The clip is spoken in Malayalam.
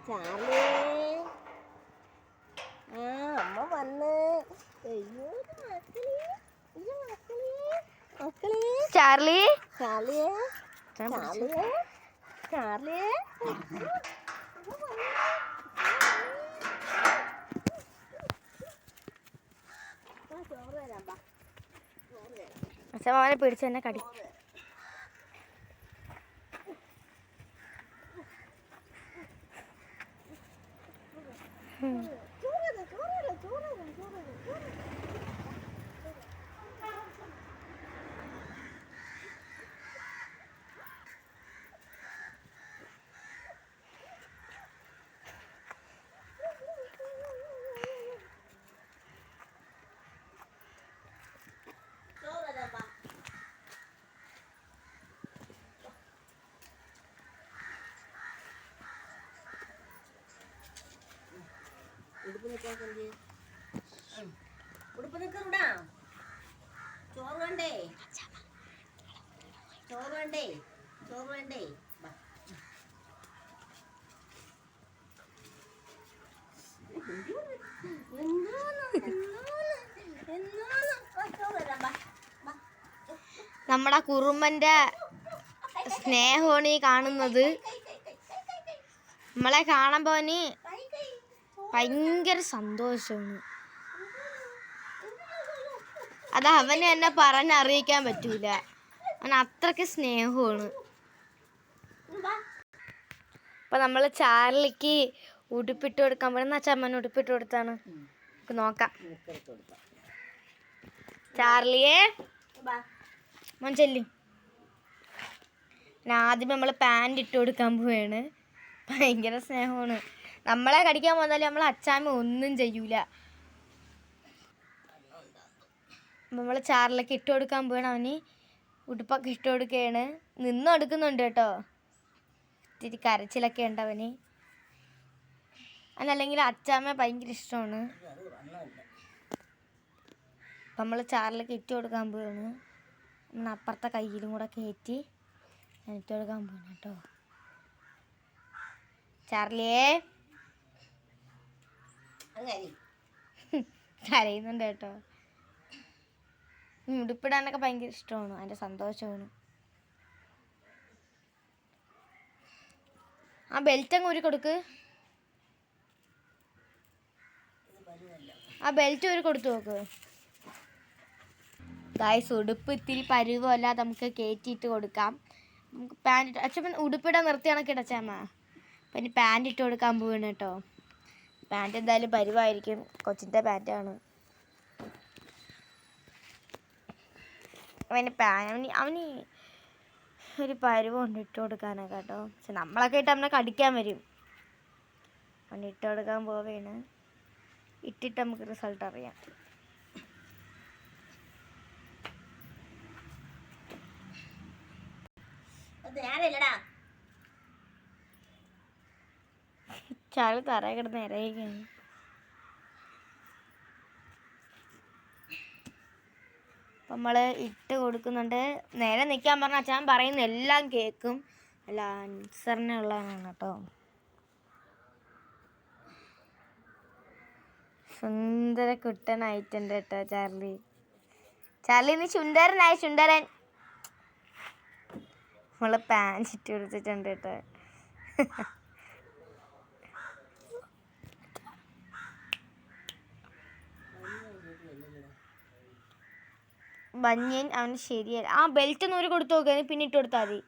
ചാർലി അമ്മ വന്ന്. അയ്യോ മക്കളെ ചാർലി ചാർലിയെ ചാർലിയെ ചാർലിയെ അച്ഛനെ പിടിച്ച് തന്നെ കടി. ഉടുപ്പ് നിൽക്കൂടാ. ചോറ് വേണ്ടേ? ചോറ് വേണ്ടേ? ചോറ് വേണ്ടേ? നമ്മുടെ കുറുമ്പന്റെ സ്നേഹമാണ് ഈ കാണുന്നത്. നമ്മളെ കാണുമ്പോ ഭയങ്കര സന്തോഷമാണ്. അത് അവന് തന്നെ പറഞ്ഞറിയിക്കാൻ പറ്റൂല. അവൻ അത്രയ്ക്ക് സ്നേഹമാണ്. അപ്പൊ നമ്മള് ചാർലിക്ക് ഉടുപ്പിട്ട് കൊടുക്കാൻ പറ്റുന്ന അച്ഛമ്മന് ഉടുപ്പിട്ട് കൊടുത്താണ്. നോക്കാം. ചാർലിയെ ചെല്ലി. ആദ്യം നമ്മൾ പാൻറ് ഇട്ട് കൊടുക്കാൻ പോവാണ്. ഭയങ്കര സ്നേഹമാണ്. നമ്മളെ കടിക്കാൻ പോന്നാലും നമ്മൾ അച്ചാമ്മ ഒന്നും ചെയ്യൂല. നമ്മൾ ചാറിലൊക്കെ ഇട്ട് കൊടുക്കാൻ പോവാണ്. അവന് ഉടുപ്പൊക്കെ ഇട്ട് കൊടുക്കുകയാണ്. നിന്നും എടുക്കുന്നുണ്ട് കേട്ടോ. ഇത്തിരി കരച്ചിലൊക്കെ ഉണ്ട് അവന്. അതല്ലെങ്കിൽ അച്ചാമ്മ ഭയങ്കര ഇഷ്ടമാണ്. അപ്പം നമ്മൾ ചാറിലൊക്കെ ഇട്ട് കൊടുക്കാൻ പോവാണ്. നമ്മൾ അപ്പുറത്തെ കയ്യിലും കൂടെ കയറ്റി ഇട്ട് കൊടുക്കാൻ പോവാണ് കേട്ടോ. ചാർലിയെ കരയുന്നുണ്ട് കേട്ടോ. ഉടുപ്പിടാനൊക്കെ ഭയങ്കര ഇഷ്ടമാണ്. അതിൻ്റെ സന്തോഷമാണ്. ആ ബെൽറ്റ് അങ്ങ് ഊരി കൊടുക്ക്. ആ ബെൽറ്റ് ഊരി കൊടുത്തു നോക്ക്. ഗായ്സ്, ഉടുപ്പ് ഇത്തിരി പരുവല്ല, നമുക്ക് കയറ്റിയിട്ട് കൊടുക്കാം. നമുക്ക് പാൻറ് അച്ഛൻ ഉടുപ്പിടാൻ നിർത്തിയാണ് കിടച്ചാമ്മ. അപ്പം ഇനി പാൻറ് ഇട്ട് കൊടുക്കാൻ പോവാണ് കേട്ടോ. പാൻറ് എന്തായാലും പരുവായിരിക്കും. കൊച്ചിൻ്റെ പാൻറ്റാണ്. അവന് ഒരു പരുവുണ്ട് ഇട്ട് കൊടുക്കാനൊക്കെ കേട്ടോ. പക്ഷെ നമ്മളൊക്കെ ഇട്ട് നമ്മളെ കടിക്കാൻ വരും. അവന് ഇട്ട് കൊടുക്കാൻ പോവുകയാണ്. ഇട്ടിട്ട് നമുക്ക് റിസൾട്ട് അറിയാം. ചാല് തറ കിടന്ന് ഇറയുകയാണ്. അപ്പം നമ്മൾ ഇട്ട് കൊടുക്കുന്നുണ്ട്. നേരെ നിൽക്കാൻ പറഞ്ഞാൽ അച്ഛൻ പറയുന്ന എല്ലാം കേൾക്കും. അല്ല, അനുസരണയുള്ളതാണ് കേട്ടോ. സുന്ദര കുട്ടനായിട്ടുണ്ട് കേട്ടോ ചാർലി. ചാർലി നീ സുന്ദരനായി. സുന്ദരൻ. നമ്മൾ പാൻറ് ഇട്ട് കൊടുത്തിട്ടുണ്ട് കേട്ടോ. ബനിയൻ അവന് ശരിയല്ല. ആ ബെൽറ്റ് നൂറ് കൊടുത്തു നോക്കുക. പിന്നെ ഇട്ട് കൊടുത്താൽ മതി.